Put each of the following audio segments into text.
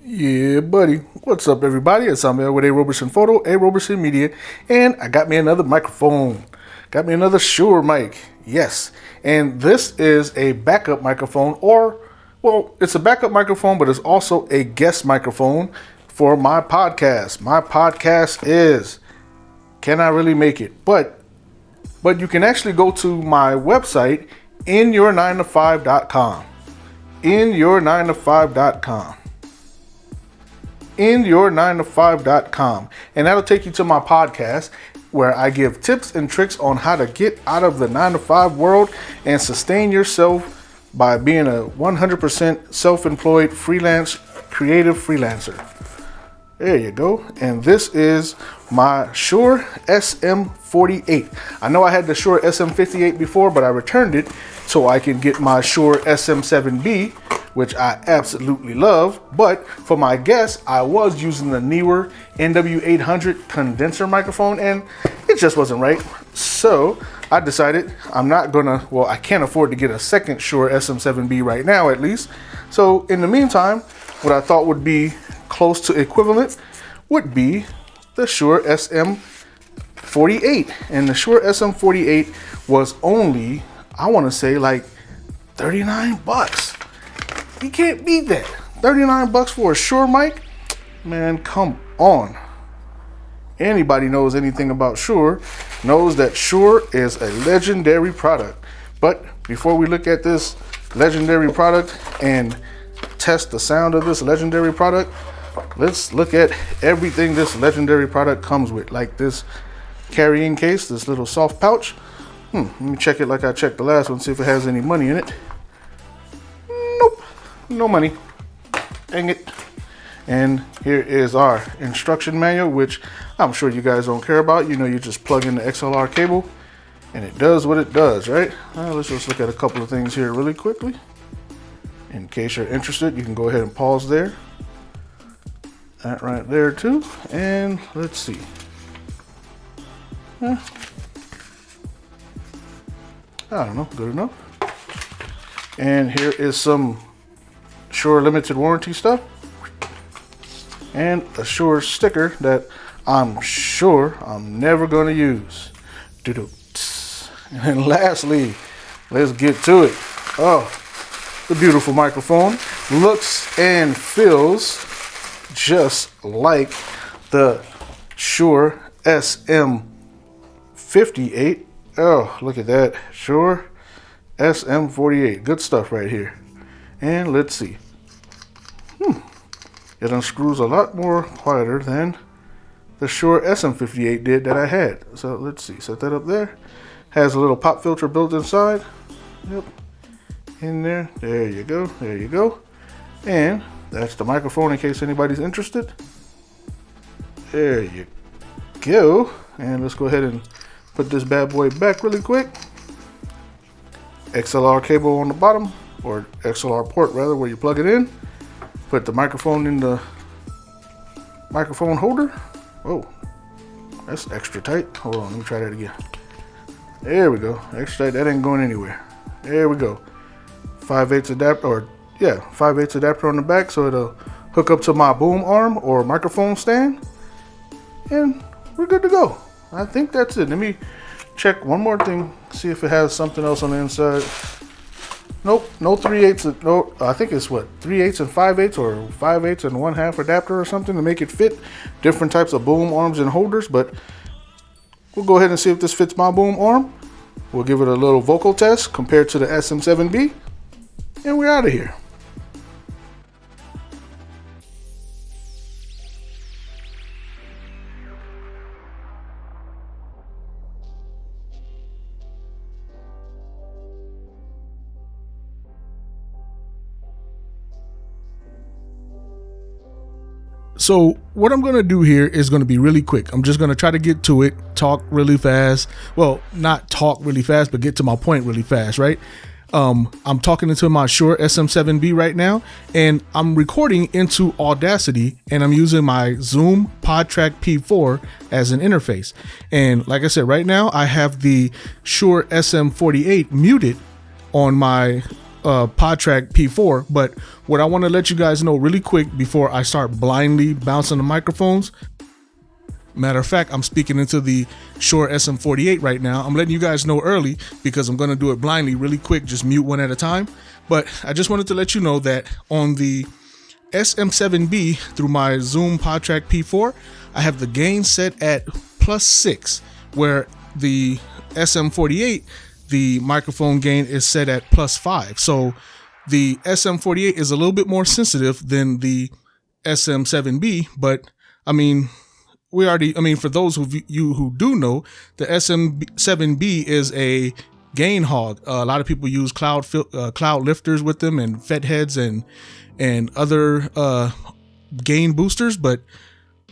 Yeah, buddy. What's up, everybody? It's Amel with A Roberson Photo, A Roberson Media, and I got me another microphone. Got me another Shure mic. Yes. And this is a backup microphone, well, it's a backup microphone, but it's also a guest microphone for my podcast. My podcast is Can I Really Make It? But you can actually go to my website, inyour9to5.com. Inyour9to5.com. inyour9to5.com, and that'll take you to my podcast where I give tips and tricks on how to get out of the 9 to 5 world and sustain yourself by being a 100% self-employed freelance creative freelancer. There you go. And this is my Shure SM48. I know I had the Shure SM58 before, but I returned it so I can get my Shure SM7B, which I absolutely love. But for my guests, I was using the newer NW800 condenser microphone, and it just wasn't right. So I decided I can't afford to get a second Shure SM7B right now, at least. So in the meantime, what I thought would be close to equivalent would be the Shure SM48. And the Shure SM48 was only, I want to say, like $39. You can't beat that. $39 for a Shure mic? Man, come on. Anybody knows anything about Shure knows that Shure is a legendary product. But before we look at this legendary product and test the sound of this legendary product, let's look at everything this legendary product comes with, like this carrying case, this little soft pouch. Let me check it like I checked the last one, see if it has any money in it. Nope, no money. Dang it. And here is our instruction manual, which I'm sure you guys don't care about. You know, you just plug in the XLR cable and it does what it does, right? Let's just look at a couple of things here really quickly. In case you're interested, you can go ahead and pause there. That right there too. And let's see. I don't know, good enough. And here is some Shure limited warranty stuff. And a Shure sticker that I'm sure I'm never going to use. And lastly, let's get to it. Oh, the beautiful microphone looks and feels just like the Shure SM58. Oh, look at that. Shure SM48. Good stuff right here. And let's see. It unscrews a lot more quieter than the Shure SM58 did that I had. So let's see. Set that up there. Has a little pop filter built inside. Yep. In there. There you go. There you go. And that's the microphone in case anybody's interested. There you go. And let's go ahead and put this bad boy back really quick. XLR cable on the bottom, or XLR port rather, where you plug it in. Put the microphone in the microphone holder. Oh, that's extra tight. Hold on, let me try that again. There we go. Extra tight. That ain't going anywhere. There we go. 5/8 adapter, 5/8 adapter on the back, so it'll hook up to my boom arm or microphone stand, and we're good to go. I think that's it. Let me check one more thing, see if it has something else on the inside. Nope, no 3/8. No, I think it's 3/8 and 5/8, or 5/8 and 1/2 adapter or something to make it fit different types of boom arms and holders. But we'll go ahead and see if this fits my boom arm. We'll give it a little vocal test compared to the SM7B, and we're out of here. So what I'm going to do here is going to be really quick. I'm just going to try to get to it, talk really fast. Well, not talk really fast, but get to my point really fast, right? I'm talking into my Shure SM7B right now, and I'm recording into Audacity, and I'm using my Zoom PodTrack P4 as an interface. And like I said, right now I have the Shure SM48 muted on my PodTrack P4. But what I want to let you guys know really quick before I start blindly bouncing the microphones. Matter of fact, I'm speaking into the Shure SM48 right now. I'm letting you guys know early because I'm going to do it blindly really quick, just mute one at a time. But I just wanted to let you know that on the SM7B through my Zoom PodTrack P4, I have the gain set at +6, where the SM48, the microphone gain is set at +5. So the SM48 is a little bit more sensitive than the SM7B, but I mean, for those of you who do know, the SM7B is a gain hog. A lot of people use cloud lifters with them and FET heads and other gain boosters, but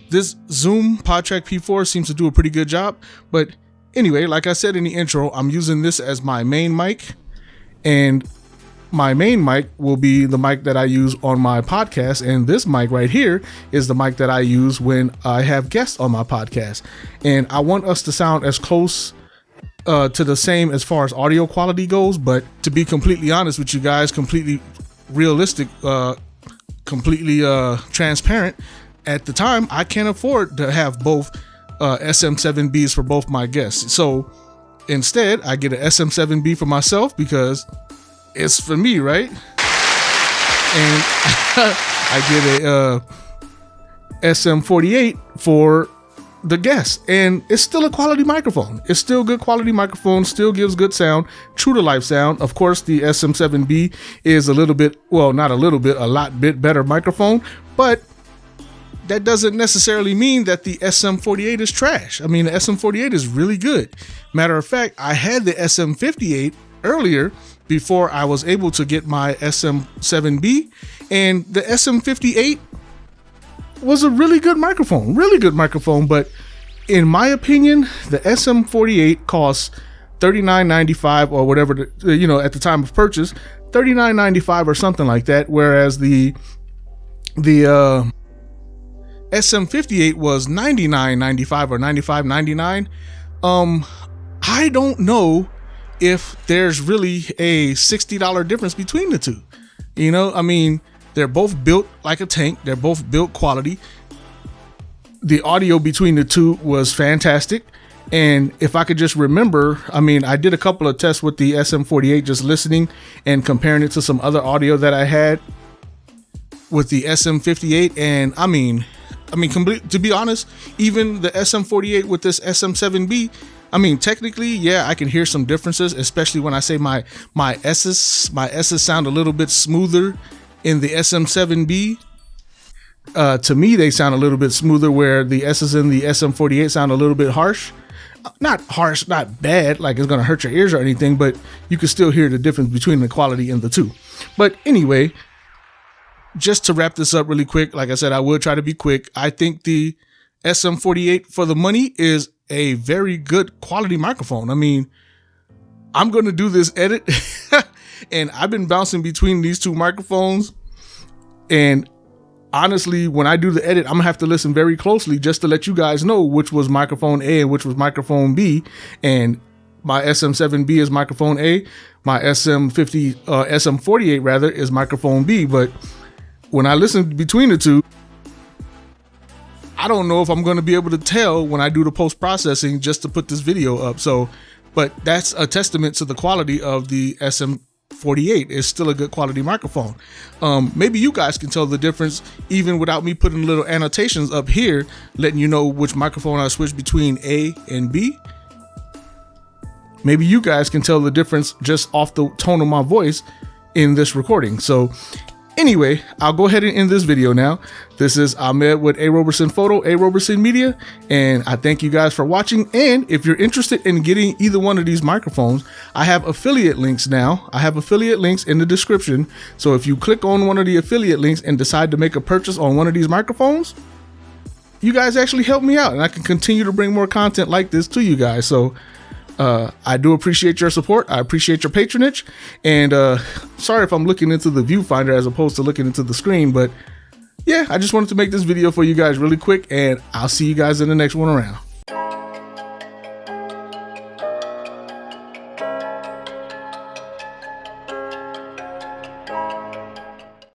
this Zoom PodTrack P4 seems to do a pretty good job. But anyway, like I said in the intro, I'm using this as my main mic, and my main mic will be the mic that I use on my podcast, and this mic right here is the mic that I use when I have guests on my podcast. And I want us to sound as close to the same as far as audio quality goes, but to be completely honest with you guys, completely realistic, completely transparent, at the time I can't afford to have both SM7Bs for both my guests. So instead I get an SM7B for myself because it's for me, right? And I get a SM48 for the guests, and it's still a quality microphone. It's still good quality microphone, still gives good sound, true to life sound. Of course, the SM7B is a little bit, well, not a little bit, a lot bit better microphone, but that doesn't necessarily mean that the SM48 is trash. I mean, the SM48 is really good. Matter of fact, I had the SM58 earlier before I was able to get my SM7B, and the SM58 was a really good microphone, but in my opinion, the SM48 costs $39.95 or whatever, at the time of purchase, $39.95 or something like that, whereas the SM58 was $99.95 or $95.99. I don't know if there's really a $60 difference between the two. I mean, they're both built like a tank. They're both built quality. The audio between the two was fantastic. And if I could just remember, I mean, I did a couple of tests with the SM48, just listening and comparing it to some other audio that I had with the SM58. And I mean, to be honest, even the SM48 with this SM7B, I mean, technically, yeah, I can hear some differences, especially when I say my S's sound a little bit smoother in the SM7B. To me, they sound a little bit smoother, where the S's in the SM48 sound a little bit harsh. Not harsh, not bad, like it's gonna hurt your ears or anything, but you can still hear the difference between the quality in the two. But anyway, just to wrap this up really quick, like I said, I will try to be quick. I think the SM48 for the money is a very good quality microphone. I mean, I'm going to do this edit and I've been bouncing between these two microphones, and honestly, when I do the edit, I'm gonna have to listen very closely just to let you guys know which was microphone A and which was microphone B. And my SM7B is microphone A, my SM48 rather is microphone B. But when I listen between the two, I don't know if I'm going to be able to tell when I do the post-processing just to put this video up. So, but that's a testament to the quality of the SM48. It's still a good quality microphone. Maybe you guys can tell the difference even without me putting little annotations up here, letting you know which microphone I switch between A and B. Maybe you guys can tell the difference just off the tone of my voice in this recording. So anyway, I'll go ahead and end this video now. This is Ahmed with A. Roberson Photo, A. Roberson Media, and I thank you guys for watching. And if you're interested in getting either one of these microphones, I have affiliate links now. I have affiliate links in the description. So if you click on one of the affiliate links and decide to make a purchase on one of these microphones, you guys actually help me out, and I can continue to bring more content like this to you guys. So I do appreciate your support. I appreciate your patronage. And sorry if I'm looking into the viewfinder as opposed to looking into the screen. But yeah, I just wanted to make this video for you guys really quick. And I'll see you guys in the next one around.